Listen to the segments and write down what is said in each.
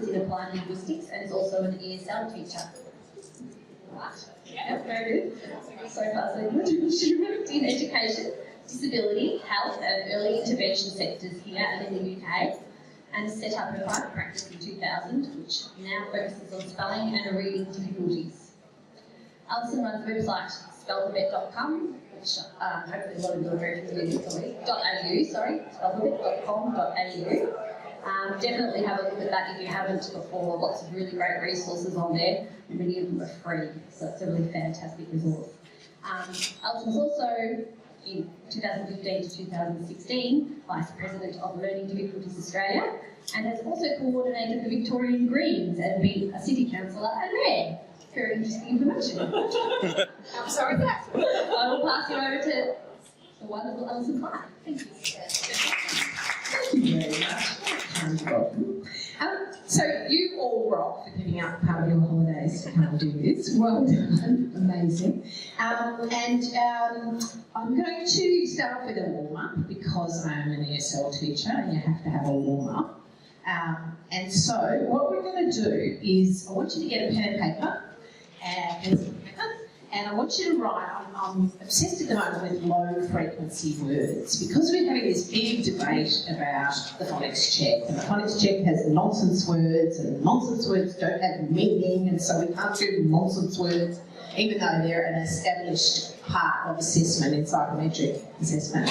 Masters in Applied Linguistics and is also an ESL teacher. Right. Yeah, very good. So far, so good. She worked in education, disability, health and early intervention sectors here and in the UK, and set up her private practice in 2000, which now focuses on spelling and reading difficulties. Allison runs the website spellthebet.com, which hopefully a lot of you are very familiar with already, spellthebet.com.au. Definitely have a look at that if you haven't before. Lots of really great resources on there. Many of them are free, so it's a really fantastic resource. Allison was also, in 2015 to 2016, Vice President of Learning Difficulties Australia, and has also coordinated the Victorian Greens and been a City Councillor at Red. Very interesting information. I'm sorry for that. I will pass you over to the wonderful Allison Clark. Thank you. Thank you very much. So you all rock for giving up part of your holidays to come and do this. Well done, amazing. I'm going to start off with a warm-up because I'm an ESL teacher and you have to have a warm-up. And so what we're going to do is I want you to get a pen and paper and I want you to write, I'm obsessed at the moment with low frequency words because we're having this big debate about the phonics check, and the phonics check has nonsense words and nonsense words don't have meaning, and so we can't do nonsense words even though they're an established part of assessment in psychometric assessment.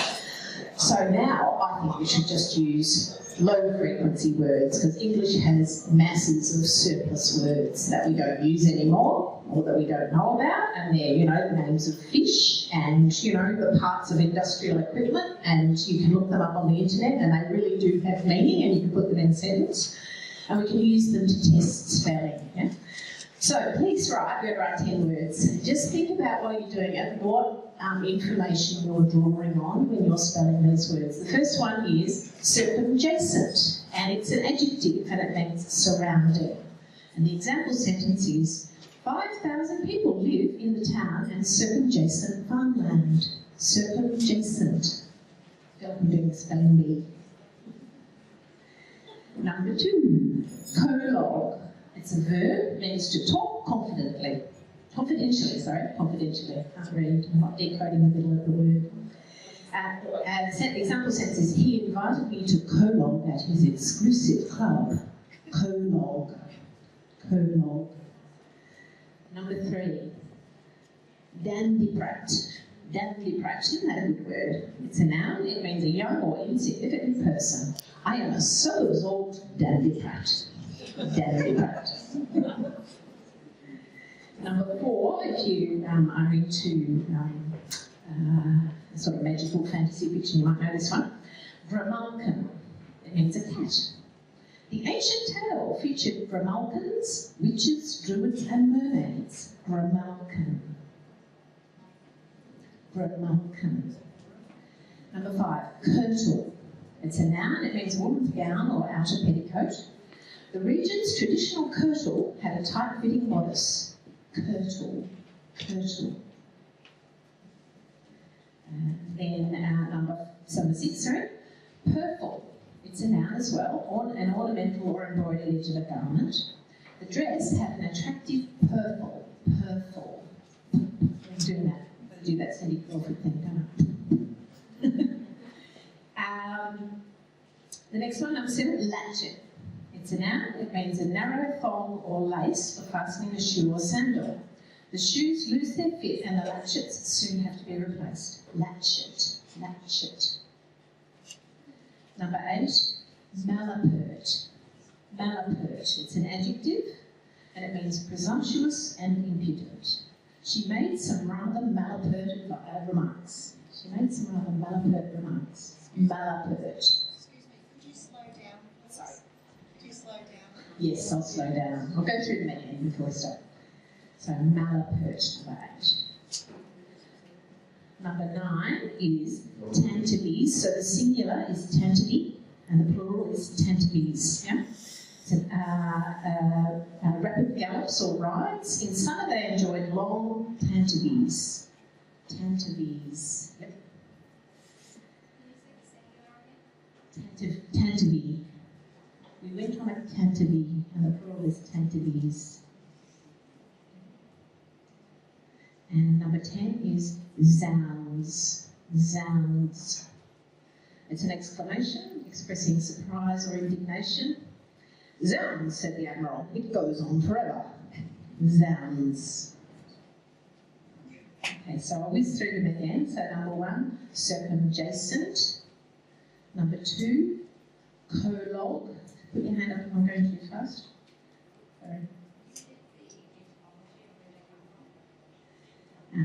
So now I think we should just use low frequency words because English has masses of surplus words that we don't use anymore or that we don't know about, and they're, you know, the names of fish and, you know, the parts of industrial equipment, and you can look them up on the internet and they really do have meaning and you can put them in a sentence and we can use them to test spelling. Yeah? So please write, we're going to write 10 words. Just think about while you're doing it what information you're drawing on when you're spelling these words. The first one is circumjacent, and it's an adjective and it means surrounding. And the example sentence is 5,000 people live in the town and circumjacent farmland. Circumjacent. I feel like I'm doing the spelling bee. Number 2, collogue. It's a verb, means to talk confidentially. Confidentially. Can't read, I'm not decoding the middle of the word. The example sentence is, he invited me to collogue at his exclusive club. Collogue. Number 3, dandiprat. Dandiprat, isn't that a good word? It's a noun, it means a young or insignificant person. I am a so-absorbed dandiprat. Number 4, if you are into sort of magical fantasy fiction, you might know this one. Grimalkin, it means a cat. The ancient tale featured grimalkins, witches, druids and mermaids. Grimalkin. Number 5, kirtle. It's a noun, it means woman's gown or outer petticoat. The region's traditional kirtle had a tight-fitting bodice. Kirtle. And then number 6, purple. It's a noun as well, an ornamental or embroidered edge of a garment. The dress had an attractive purple. I'm doing that. I'm going to do that Cindy Crawford thing, don't I? The next one, number 7, latchet. It's a noun, it means a narrow thong or lace for fastening a shoe or sandal. The shoes lose their fit and the latchets soon have to be replaced. Latchet. Number 8, malapert. It's an adjective and it means presumptuous and impudent. She made some rather malapert remarks. Malapert. Excuse me, could you slow down? Sorry. Could you slow down? Yes, I'll slow down. I'll go through the menu before we start. So malapert, number 8. Number 9 is tantivy. So the singular is tantivy and the plural is tantivies. Yeah? It's rapid gallops or rides. In summer they enjoyed long tantivies. Yep. Tantivy. We went on a cantilever, and the plural is cantileves. And number 10 is zounds. Zounds. It's an exclamation expressing surprise or indignation. Zounds, said the Admiral, it goes on forever. Zounds. Okay, so I'll whiz through them again. So number 1, circumjacent. Number 2, collogue. Put your hand up if I'm going too fast. Sorry. I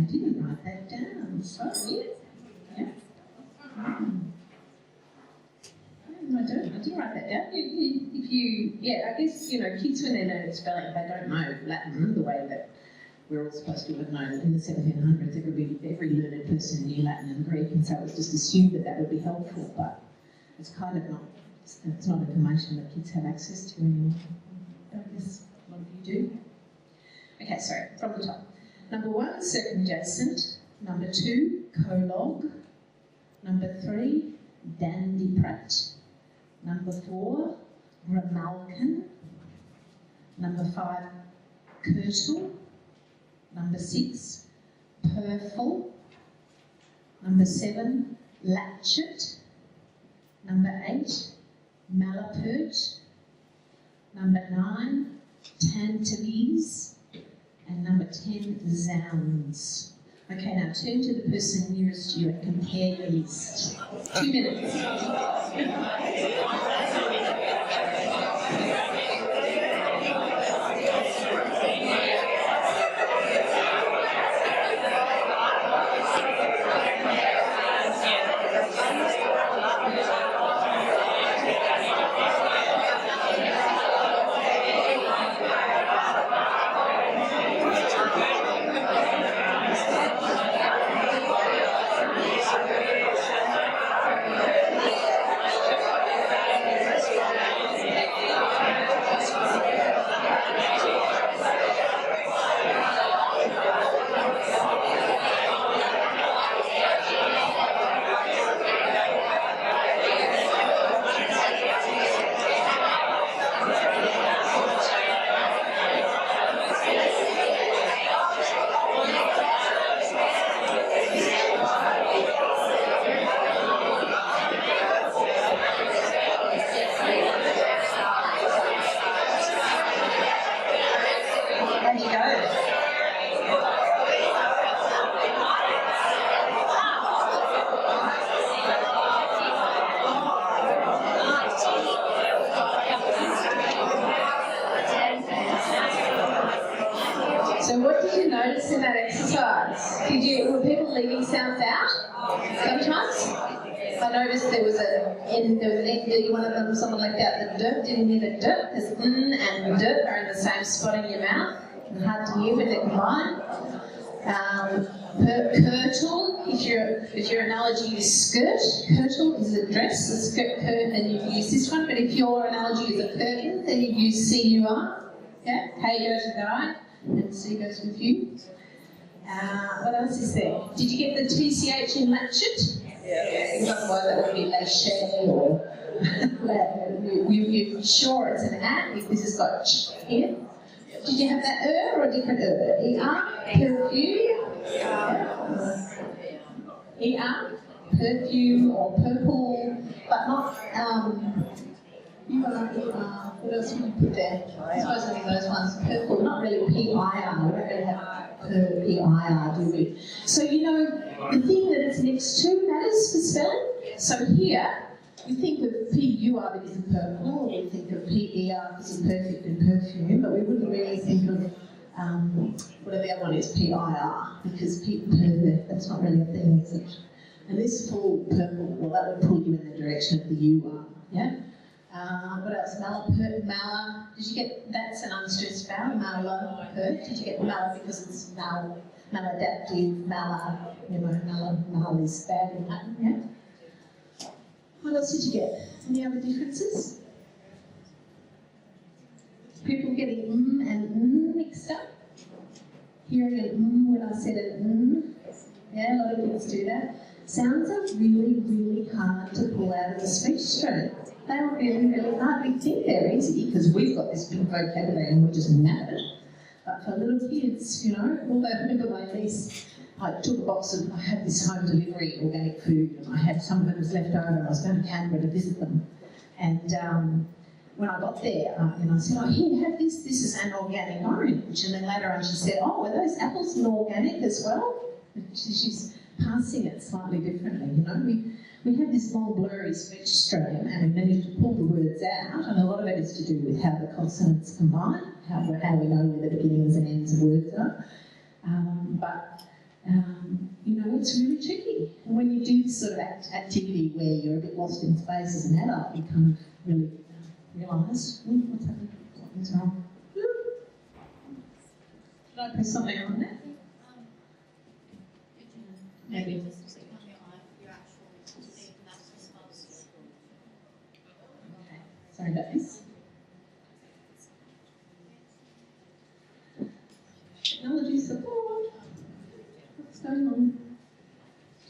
didn't write that down, sorry. Yeah. No, I didn't write that down. I guess, kids when they learn spelling, they don't know Latin the way that we're all supposed to have known it. In the 1700s, every learned person knew Latin and Greek, and so it was just assumed that would be helpful, but it's kind of not, it's not information that kids have access to anymore. I guess a lot of you do. Okay, sorry, from the top. Number 1, circumjacent. Number 2, collogue. Number 3, dandiprat. Number 4, grimalkin. Number 5, kirtle. Number 6, purfle. Number 7, latchet. Number 8, malapert. Number 9, tantalese. And number 10, zounds. Okay, now turn to the person nearest you and compare your list. 2 minutes. So what did you notice in that exercise? Were people leaving sounds out sometimes? I noticed there was an ND, one of them, someone left out the dirt, didn't hear the dirt, because and dirt are in the same spot in your mouth, and hard to hear when they're combined. Kirtle, if your analogy is skirt, kirtle is a dress, a skirt curtain, and you use this one, but if your analogy is a curtain, then you use CUR. Yeah, K goes with I, and C goes with U. What else is there? Did you get the TCH in latchet? Yeah. Otherwise that would be lachet or you're sure it's an at if this has got ch here. Did you have that or a different ER? Perfume? Perfume or purple, but not what else would you put there? I suppose I think those ones, purple, not really PIR, we don't really have PIR, do we? So the thing that it's next to matters for spelling. So here, we think of PUR because of purple, or we think of PER because of perfect and perfume, but we wouldn't really think of whatever the other one is, PIR, because that's not really a thing, is it? And this full purple, well, that would pull you in the direction of the UR, yeah? What else? Malapert, mala. Did you get, that's an unstressed vowel, malapert. Did you get mala because it's maladaptive, mal is bad in Latin, yeah? What else did you get? Any other differences? People getting and mixed up? Hearing an when I said an yeah, a lot of kids do that. Sounds are really, really hard to pull out of the speech stream. They are really, really hard. We think they're easy because we've got this big vocabulary and we're just mad. But for little kids, you know, although I remember my niece, I took a box of, I had this home delivery organic food and I had some of it was left over and I was going to Canberra to visit them. And when I got there, I said, oh, here, have this. This is an organic orange. And then later on she said, oh, are those apples not organic as well? And she's passing it slightly differently, you know. We have this long blurry speech stream and we manage to pull the words out, and a lot of it is to do with how the consonants combine, how we know where the beginnings and ends of words are. You know, it's really tricky. And when you do this sort of activity where you're a bit lost in space as an adult, you kind of really realise, what's happening? Something's wrong. Should I press something on that? Maybe. Sorry about this. Technology support. What's going on?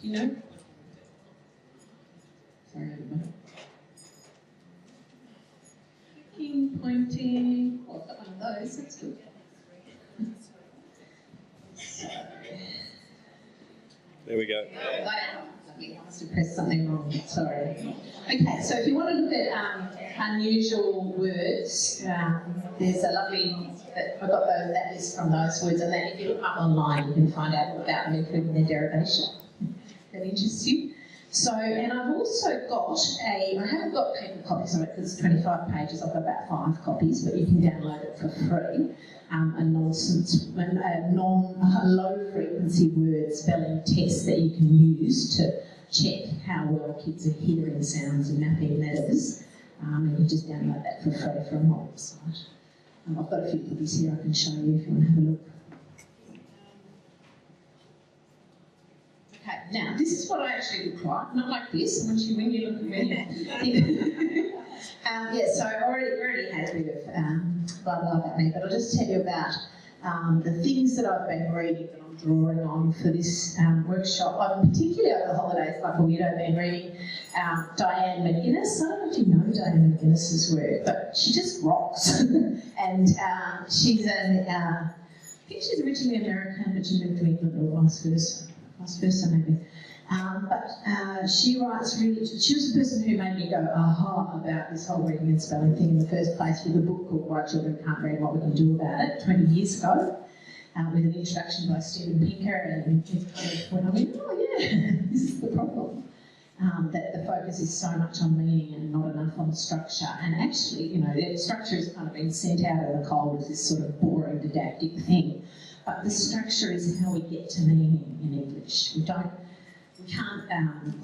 Do you know? Sorry, everybody. Clicking, pointing. Oh, I've got one of those. That's good. So. There we go. I must have pressed something wrong. Sorry. Okay, so if you want to look at unusual words, there's a lovely. I got that list from those words, and then if you look up online, you can find out all about them, including their derivation. That interests you. So, and I've also got I haven't got paper copies of it because it's 25 pages. I've got about 5 copies, but you can download it for free. A low frequency word spelling test that you can use to check how well kids are hearing sounds and mapping letters. And you just download that for free from my website. I've got a few copies here I can show you if you want to have a look. Okay, now this is what I actually look like, not like this. When you look at me, so I already had a bit of blah blah about me, but I'll just tell you about the things that I've been reading that I'm drawing on for this workshop. I've particularly over the holidays, like a weirdo, been reading Diane McGuinness. I don't know if you know Diane McGuinness's work, but she just rocks. And she's I think she's originally American, but she moved to England or vice versa maybe. But she writes really, she was the person who made me go aha about this whole reading and spelling thing in the first place with a book called Why Children Can't Read, What We Can Do About It 20 years ago, with an introduction by Stephen Pinker, and it kind of went, I went, oh yeah, this is the problem. That the focus is so much on meaning and not enough on structure. And actually, you know, the structure has kind of been sent out of the cold as this sort of boring didactic thing. But the structure is how we get to meaning in English. We can't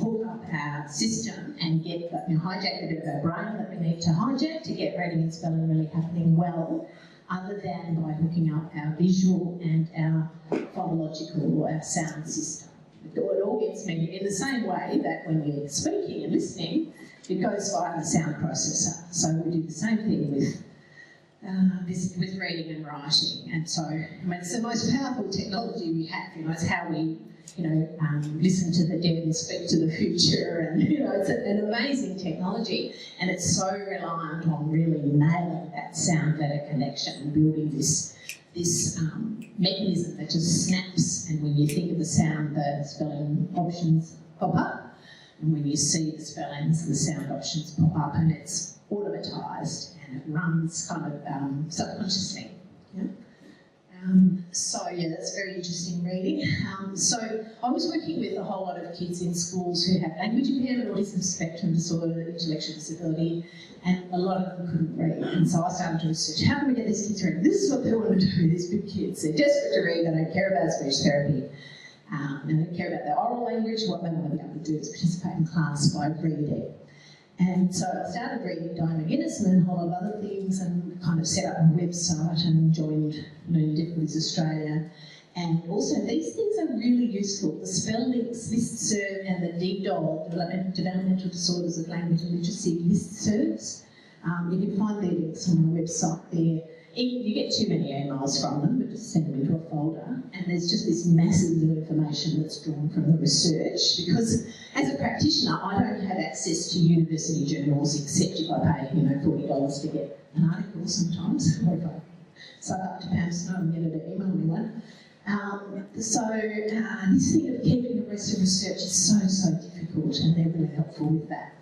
hook up our system and get hijack the bit of our brain that we need to hijack to get reading and spelling really happening well, other than by hooking up our visual and our phonological or our sound system. It all gets meaning in the same way that when we're speaking and listening, it goes via the sound processor. So we do the same thing with reading and writing. And so, I mean, it's the most powerful technology we have. You know, it's how we, listen to the dead and speak to the future. And it's an amazing technology. And it's so reliant on really nailing that sound-letter connection and building this mechanism that just snaps, and when you think of the sound, the spelling options pop up, and when you see the spellings, the sound options pop up, and it's automatised and it runs kind of subconsciously. Yeah? That's very interesting reading. So I was working with a whole lot of kids in schools who have language impairment, autism spectrum disorder, intellectual disability, and a lot of them couldn't read. And so I started to research, how can we get these kids reading? This is what they want to do, these big kids. They're desperate to read, they don't care about speech therapy. They don't care about their oral language. What they want to be able to do is participate in class by reading. And so I started reading Diane McGuinness and then a whole lot of other things, and kind of set up a website and joined Learning Difficulties Australia. And also these things are really useful. The spell links listserv and the DDOL, Developmental Disorders of Language and Literacy listservs. You can find their links on my website there. you get too many emails from them, but just send them into a folder, and there's just this masses of information that's drawn from the research, because as a practitioner, I don't have access to university journals except if I pay, $40 to get an article sometimes, or if I sign up to Pam Snow and get her to email me one. This thing of keeping abreast of research is so difficult, and they're really helpful with that.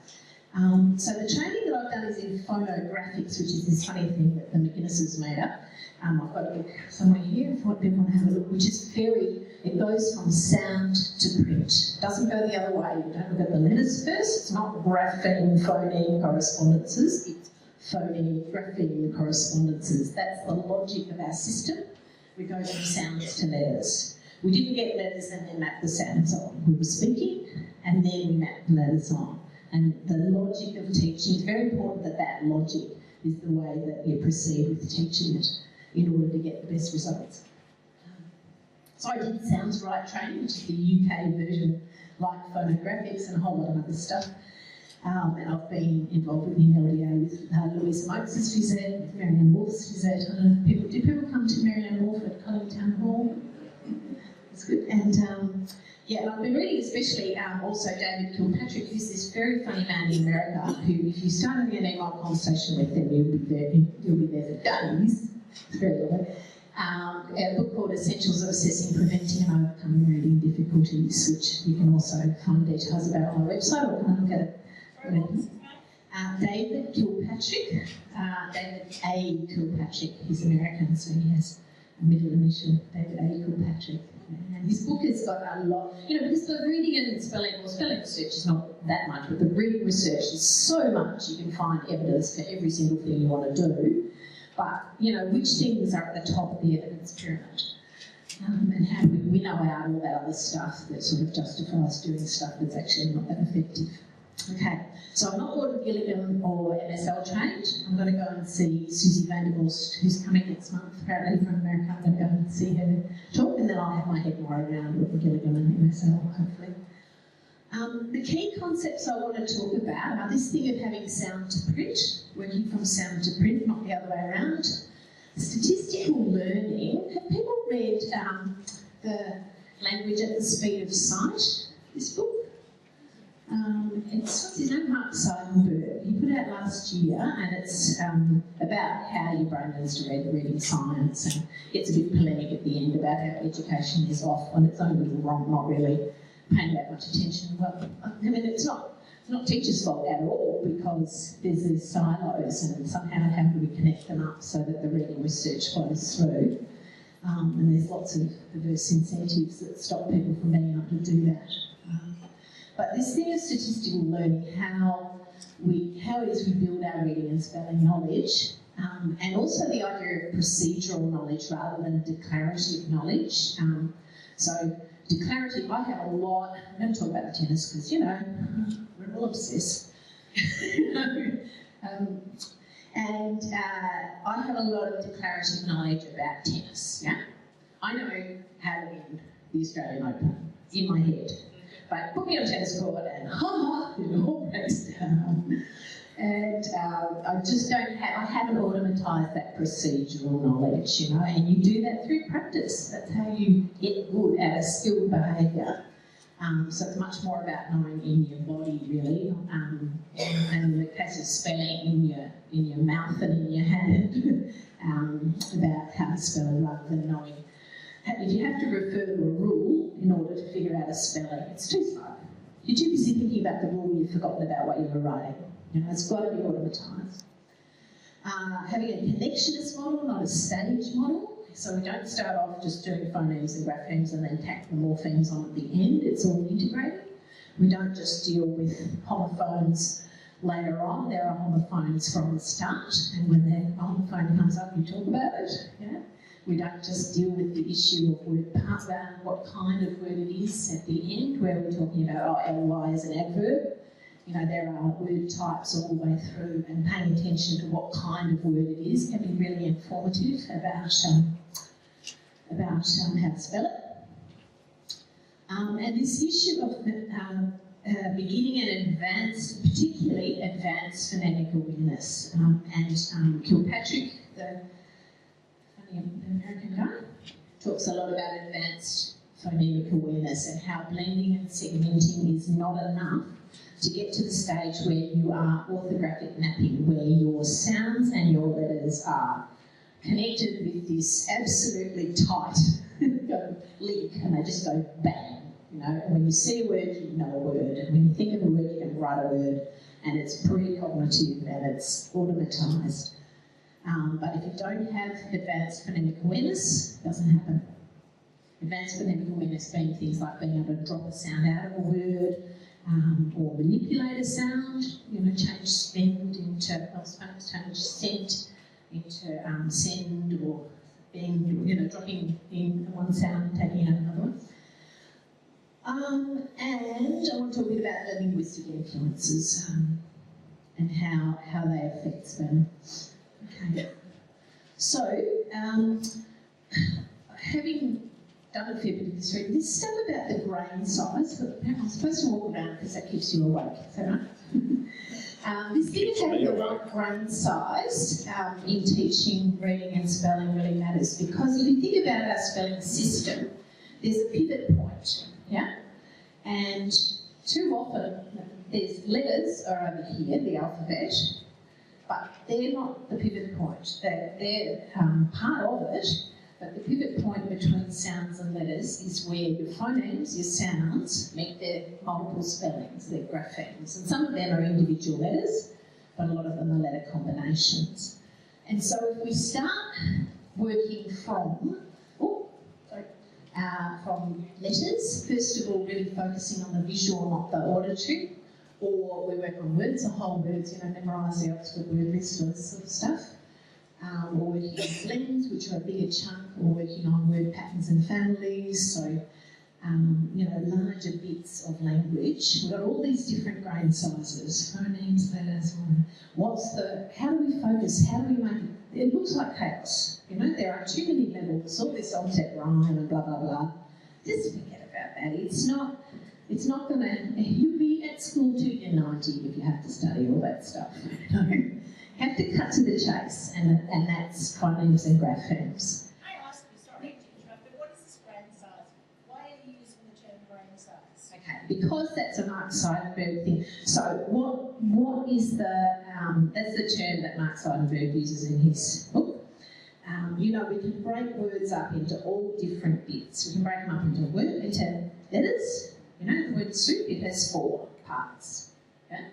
So the training that I've done is in phonographics, which is this funny thing that the McGuinnesses made up. I've got a book somewhere here if people want to have a look, which is it goes from sound to print. It doesn't go the other way. You don't look at the letters first. It's not grapheme, phoneme correspondences. It's phoneme, grapheme correspondences. That's the logic of our system. We go from sounds to letters. We didn't get letters and then map the sounds on. We were speaking and then we mapped the letters on. And the logic of teaching, it's very important that that logic is the way that you proceed with teaching it in order to get the best results. So I did Sounds Right training, which is the UK version, like phonographics and a whole lot of other stuff. And I've been involved with the LDA with Louisa Moses' phys ed, with Marianne Wolf's phys ed. I don't know if do people come to Marianne Wolf at Colin Town Hall? That's good. And and I've been reading especially also David Kilpatrick, who's this very funny man in America who, if you start having an email conversation with him, you'll be there for days. It's very lovely. A book called Essentials of Assessing, Preventing and Overcoming Reading Difficulties, which you can also find details about on our website, or can look at it. David Kilpatrick, David A. Kilpatrick, he's American, so he has a middle initial, David A. Kilpatrick. And his book has got a lot, because the reading and spelling research is not that much, but the reading research is so much. You can find evidence for every single thing you want to do, but, which things are at the top of the evidence pyramid? And how do we winnow out all that other stuff that sort of justifies doing stuff that's actually not that effective? Okay, so I'm not Board of Gillingham or MSL trained. I'm going to go and see Susie Vandervorst, who's coming next month, apparently from America. I'm going to go and see her talk, and then I'll have my head more around with the Gillingham and MSL, hopefully. The key concepts I want to talk about are this thing of having sound to print, working from sound to print, not the other way around. Statistical learning. Have people read the Language at the Speed of Sight, this book? What's his name? Mark Seidenberg. He put it out last year, and it's about how your brain learns to read reading science, and gets a bit polemic at the end about how education is off on its own little wrong, not really paying that much attention. Well, I mean, it's not teachers' fault at all, because there's these silos, and somehow how do we connect them up so that the reading research flows through? And there's lots of perverse incentives that stop people from being able to do that. But this thing of statistical learning, how it is we build our reading and spelling knowledge, and also the idea of procedural knowledge rather than declarative knowledge. So declarative, I have a lot, I'm going to talk about the tennis because, we're all obsessed. And I have a lot of declarative knowledge about tennis, yeah? I know how to win the Australian Open in my head. But put me on tennis court and it all breaks down. And I just don't have, I haven't automatised that procedural knowledge, and you do that through practice. That's how you get good at a skilled behaviour. So it's much more about knowing in your body, really, and in the case of spelling, in your mouth and in your hand, about how to spell rather than knowing. If you have to refer to a rule in order to figure out a spelling, it's too slow. You're too busy thinking about the rule, you've forgotten about what you were writing. It's got to be automatised. Having a connectionist model, not a stage model. So we don't start off just doing phonemes and graphemes and then tack the morphemes on at the end. It's all integrated. We don't just deal with homophones later on. There are homophones from the start, and when the homophone comes up, you talk about it. Yeah? We don't just deal with the issue of word part, what kind of word it is at the end, where we're talking about, ly is an adverb. There are word types all the way through, and paying attention to what kind of word it is can be really informative about how to spell it. And this issue of beginning and advanced, particularly advanced phonetic awareness. And Kilpatrick, the American guy, talks a lot about advanced phonemic awareness and how blending and segmenting is not enough to get to the stage where you are orthographic mapping, where your sounds and your letters are connected with this absolutely tight link, and they just go bang. You know, and when you see a word, you know a word, and when you think of a word, you can write a word, and it's precognitive and it's automatised. But if you don't have advanced phonemic awareness, it doesn't happen. Advanced phonemic awareness being things like being able to drop a sound out of a word, or manipulate a sound, you know, change spend into, change scent into send, or being, you know, dropping in one sound and taking out another one. And I want to talk a bit about the linguistic influences and how they affect spelling. Okay. So, having done a fair bit of this reading, this stuff about the grain size, I'm supposed to walk around because that keeps you awake, is that right? This thing of having the right grain size in teaching reading and spelling really matters, because if you think about our spelling system, there's a pivot point, yeah? And too often, there's letters are over here, the alphabet, but they're not the pivot point. They're part of it, but the pivot point between sounds and letters is where your phonemes, your sounds, meet their multiple spellings, their graphemes. And some of them are individual letters, but a lot of them are letter combinations. And so if we start working from letters, first of all really focusing on the visual, not the auditory, or we work on words, or whole words, you know, memorise the Oxford word list, all this sort of stuff. We're working on blends, which are a bigger chunk. We're working on word patterns and families, so, you know, larger bits of language. We've got all these different grain sizes, phonemes, letters, how do we focus, how do we make it? It looks like chaos, you know, there are too many levels, all this onset rhyme and blah, blah, blah. Just forget about that. It's not going to, you'll be at school till you're 90 if you have to study all that stuff, you know. Have to cut to the chase, and that's phonemes and graphemes. I ask you, sorry to interrupt, but what is this grain size? Why are you using the term grain size? Okay, because that's a Mark Seidenberg thing. So what is that's the term that Mark Seidenberg uses in his book. You know, we can break words up into all different bits. We can break them up into letters. You know, the word soup, it has 4 parts. Okay?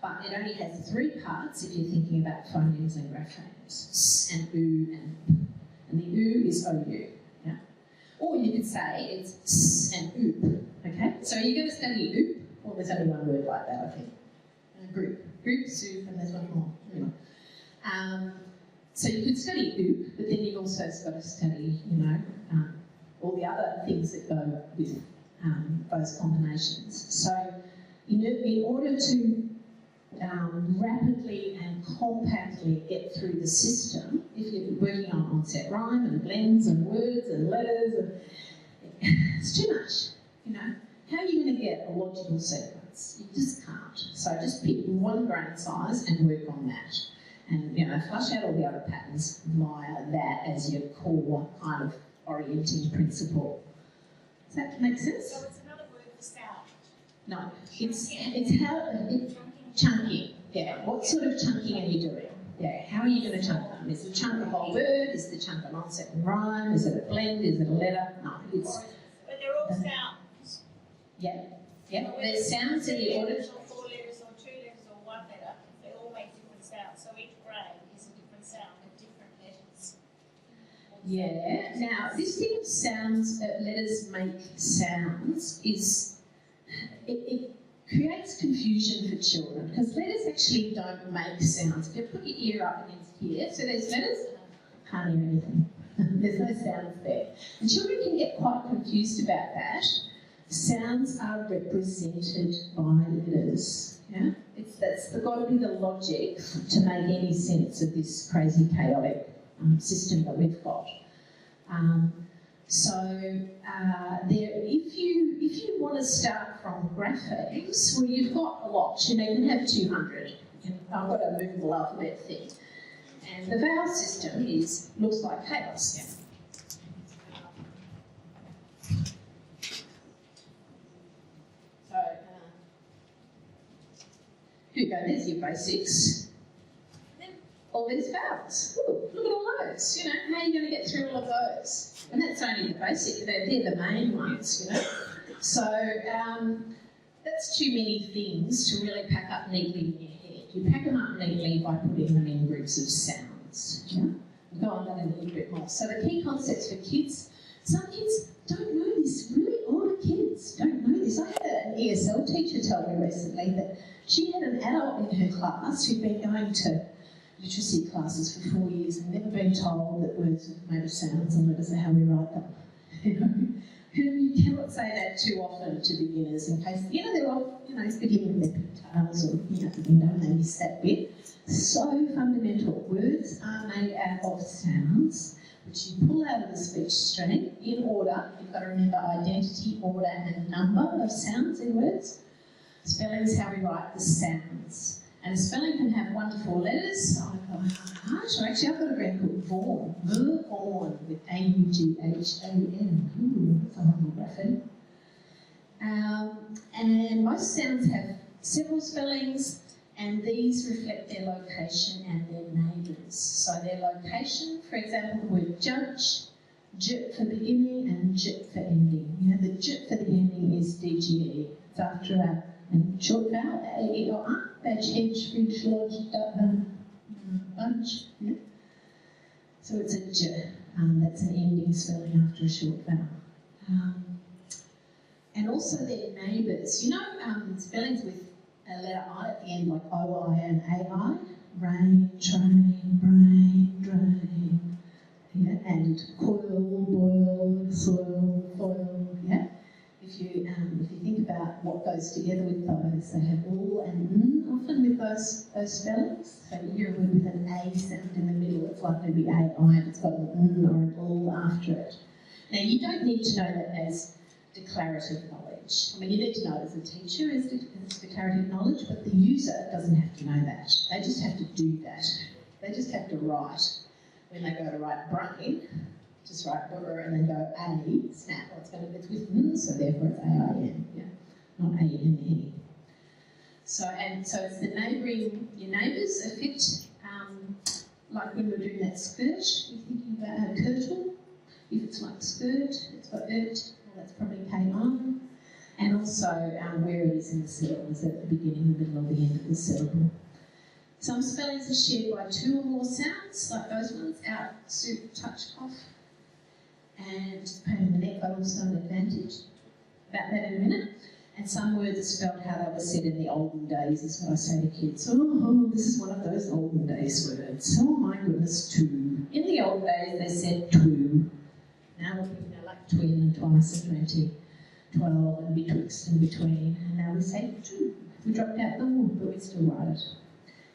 But it only has 3 parts if you're thinking about phonemes and graphemes. S and oo and the oo is OU. Yeah? Or you could say it's s and oop. Okay? So you're going to study oop, or there's only one word like that, I think. Group, soup, and there's one more. Anyway. So you could study oop, but then you've also got to study, you know, all the other things that go with those combinations. So in order to rapidly and compactly get through the system, if you're working on onset rhyme and blends and words and letters, it's too much, you know. How are you going to get a logical sequence? You just can't. So just pick one grain size and work on that. And, you know, flush out all the other patterns via that as your core kind of orienting principle. Does that make sense? So it's another word for sound? No, it's how... Chunking, yeah. What sort of chunking are you doing? Yeah, how are you going to chunk them? Is the chunk a whole word? Is the chunk an onset and rhyme? Is it a blend? Is it a letter? No, it's... But they're all sounds. Yeah, yeah. There's sounds in the order. 3 letters or 4 letters or 2 letters or 1 letter, they all make different sounds. So each grain is a different sound with different letters. Yeah. Now, this thing of sounds, letters make sounds is... It creates confusion for children, because letters actually don't make sounds. If you put your ear up against here, so there's letters, can't hear anything. There's no sounds there. And children can get quite confused about that. Sounds are represented by letters. Yeah? That's got to be the logic to make any sense of this crazy, chaotic system that we've got. If you want to start from graphemes, well, you've got a lot. You know, you can have 200. I've got a movable alphabet thing. And the vowel system looks like chaos. Yeah. So, here you go, there's your basics. And then all these vowels. Ooh, look at all those. You know, how are you going to get through all of those? And that's only the basic, they're the main ones, you know. So, that's too many things to really pack up neatly in your head. You pack them up neatly by putting them in groups of sounds. Yeah? I'll go on that in a little bit more. So the key concepts for kids, some kids don't know this, really older kids don't know this. I had an ESL teacher tell me recently that she had an adult in her class who'd been going to literacy classes for 4 years and never been told that words were made of sounds and letters are how we write them. You know? You cannot say that too often to beginners in case, you know, they're all, you know, beginning with their pigtails or looking out the window and they miss that bit. So fundamental. Words are made out of sounds, which you pull out of the speech stream in order. You've got to remember identity, order and number of sounds in words. Spelling is how we write the sounds. And a spelling can have 1 to 4 letters. Or actually, I've got a friend called Vaughan. Vaughan with A-U-G-H-A-N. Ooh, that's a horrible graphic. And most sounds have several spellings, and these reflect their location and their neighbours. So their location, for example, the word judge, j for beginning and j for ending. You know, the j for the ending is DGE. It's after a short vowel, A-E-O-R, badge, hedge, fridge, lodge, bunch. Yeah. So it's a j. That's an ending spelling after a short vowel. And also their neighbours. You know, spellings with a letter I at the end, like O-I and A-I. Rain, train, brain, drain. Yeah, and coil, boil, soil, foil. Yeah. If you think about what goes together with those, they have all and n often with those spellings. So you hear a word with an A sound in the middle, it's likely to be A-I if it's got an n or an all after it. Now you don't need to know that as declarative knowledge. I mean, you need to know it as a teacher as declarative knowledge, but the user doesn't have to know that. They just have to do that. They just have to write. When they go to write brain, just write brr and then go A, snap. Well, it's with n, so therefore it's A-I-N, yeah, not A-N-E. So it's the neighbouring, your neighbours affect, like when we're doing that skirt, you're thinking about a kirtle. If it's like skirt, it's got ert, well, that's probably K-on. And also where it is in the syllable, is at the beginning, the middle, or the end of the syllable. Some spellings are shared by 2 or more sounds, like those ones, out, suit, touch, cough. And just pain in the neck, but also an advantage. About that in a minute. And some words are spelled how they were said in the olden days, is what I say to kids. Oh, this is one of those olden days words. Oh my goodness, two. In the old days, they said two. Now we're thinking like twin and twice and 20, 12 and betwixt and between. And now we say two. We dropped out the wood, but we still write it.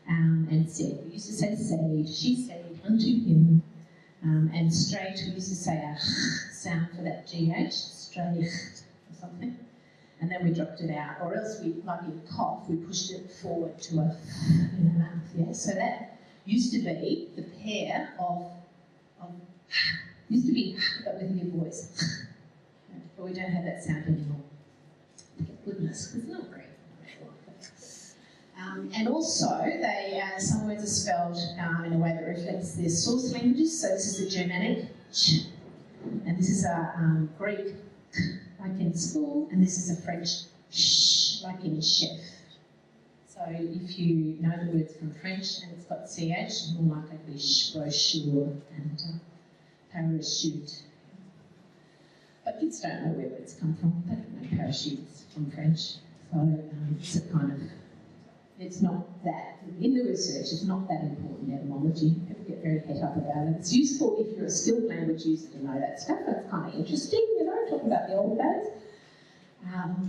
And said. We used to say said. She said unto him. And straight, we used to say a sound for that GH, straight or something. And then we dropped it out. Or else we, like in cough, we pushed it forward to a in the mouth, yeah? So that used to be the pair of used to be, but with your voice. But we don't have that sound anymore. Thank goodness, it's not great. And also, some words are spelled in a way that reflects their source languages. So this is a Germanic, ch, and this is a Greek, like in school, and this is a French, sh, like in chef. So if you know the words from French and it's got ch, it's more likely to be brochure and parachute. But kids don't know where words come from. They don't know parachutes from French. So it's a kind of, it's not that, in the research, it's not that important etymology. People get very het up about it. It's useful if you're a skilled language user to know that stuff. That's kind of interesting, you know, talking about the old days.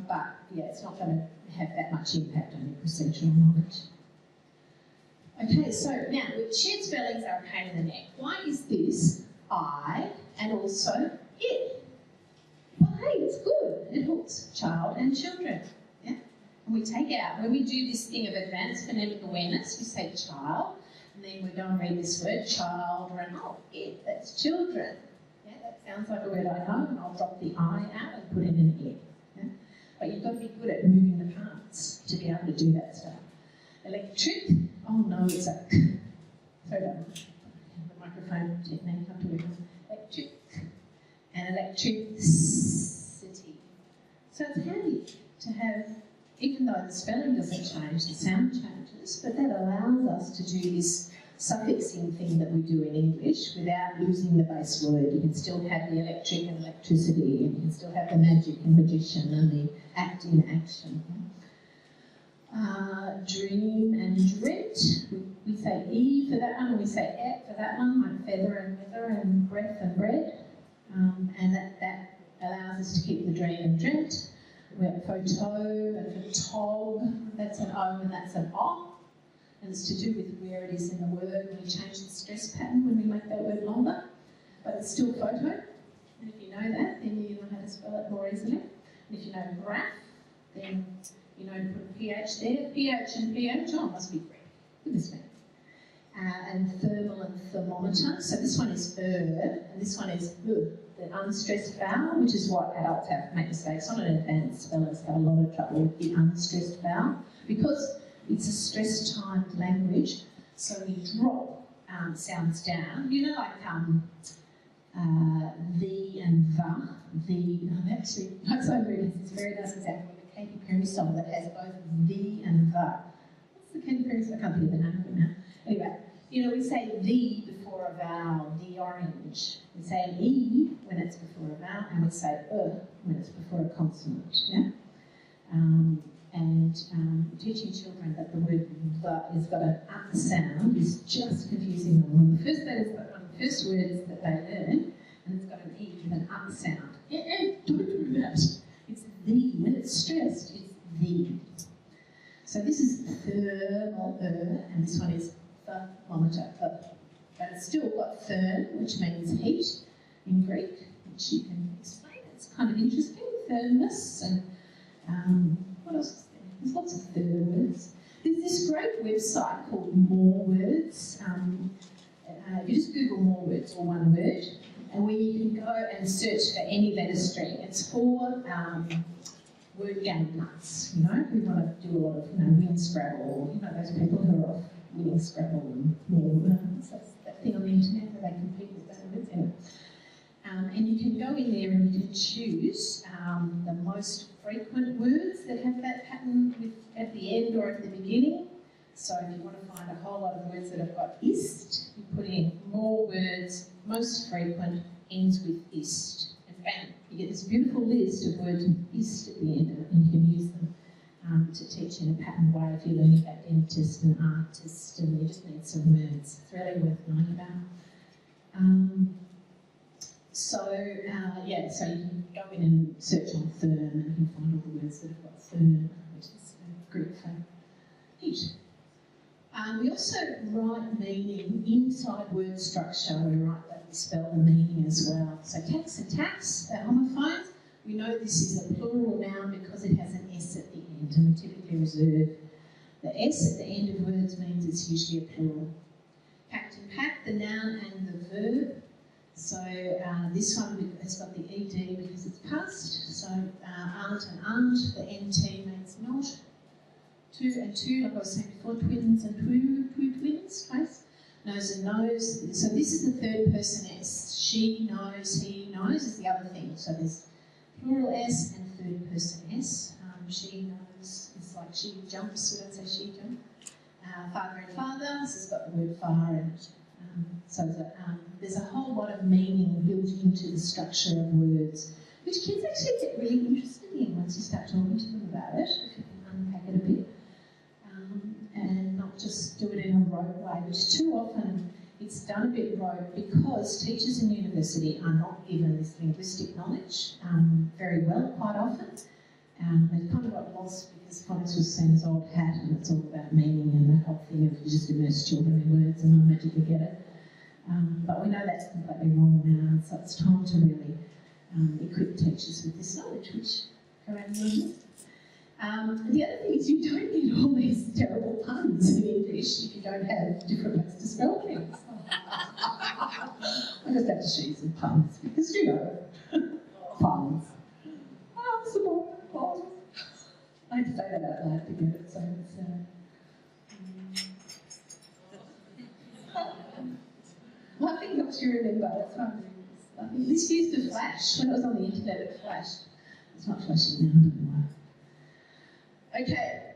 But yeah, it's not going to have that much impact on your procedural knowledge. Okay, so now, shared spellings are a pain in the neck. Why is this I and also it? Well, hey, it's good. It hooks child and children. Yeah? And we take out, when we do this thing of advanced phonemic awareness, we say child, And then we go and read this word, child, and oh, it, that's children. Yeah, that sounds like a word I know, and I'll drop the I out and put in an it. Yeah? But you've got to be good at moving the parts to be able to do that stuff. Electric, oh no, it's a sorry about the microphone technique, I'll do it. Electric and electricity. So it's handy to have, even though the spelling doesn't change, the sound changes, but that allows us to do this suffixing thing that we do in English without losing the base word. You can still have the electric and electricity, and you can still have the magic and magician and the act in action. Dream and dreamt. We say E for that one, and we say et for that one, like feather and weather and breath and bread. And that allows us to keep the dream and dreamt. We have photo and photog, that's an O and that's an O. And it's to do with where it is in the word when we change the stress pattern when we make that word longer. But it's still photo. And if you know that, then you know how to spell it more easily. And if you know graph, then you know to put a PH there. PH and PH, oh, must be Greek. Goodness me. And thermal and thermometer. So this one is and this one is the unstressed vowel, which is what adults make mistakes on, and advanced spellers have a lot of trouble with the unstressed vowel because it's a stress-timed language. So we drop sounds down. You know, like the and the. Actually, that's so weird. It's very nice example of a Katy Perry song that has both the and the. What's the Katy Perry song? I can't think of the name of it now. Anyway, you know, we say the before a vowel, the orange. We say E when it's before a vowel, and we say when it's before a consonant, yeah? Teaching children that the word the has got an up sound is just confusing them. One of the first words that they learn, and it's got an E with an up sound. Don't do that. It's the. When it's stressed, it's the. So this is thermal, and this one is thermometer, But it's still got therm, which means heat in Greek, which you can explain. It's kind of interesting, thermos, and what else is there? There's lots of third words. There's this great website called More Words. If you just Google More Words or one word, and where you can go and search for any letter string. It's for word game nuts, you know, who want to do a lot of, win Scrabble, those people who are off winning Scrabble and more. So that thing on the internet where they compete with that words. Anyway. And you can go in there and you can choose the most frequent words that have that pattern at the end or at the beginning. So if you want to find a whole lot of words that have got ist, you put in more words, most frequent, ends with ist. And bam, you get this beautiful list of words with ist at the end of it, and you can use them to teach in a patterned way if you're learning about dentist and artist, and you just need some words. It's really worth knowing about. So you can go in and search on therm and you can find all the words that have got therm, which is Greek for heat. We also write meaning inside word structure. We write that, we spell the meaning as well. So tax and tax, they're homophones. We know this is a plural noun because it has an S at the end, and we typically reserve the S at the end of words means it's usually a plural. Packed and packed, the noun and the verb. So this one has got the ED because it's past. So aunt and aunt, the NT means not. Two and two, like I was saying before, twins and two twins, twice. Nose and nose. So this is the third person S. She knows, he knows is the other thing. So there's plural S and third person S. She knows, it's like she jumps, we don't say she jump. Father and father, this has got the word far in it. There's a whole lot of meaning built into the structure of words, which kids actually get really interested in once you start talking to them about it, if you can unpack it a bit, and not just do it in a rote way, which too often it's done a bit rote because teachers in university are not given this linguistic knowledge very well quite often. It kind of got lost because phonics was seen as old hat and it's all about meaning and that whole thing of you just immerse children in words and they'll magically get it. But we know that's completely wrong now, so it's time to really equip teachers with this knowledge, which currently The other thing is you don't get all these terrible puns in English if you don't have different ways to spell things. I just have to show you some puns because you know, puns. Possible puns. I had to say that out loud to get it, so it's. Well, I think helps you remember. That's fine. I think this used to flash when it was on the internet. It flashed. It's not flashing now. I don't know why. Okay.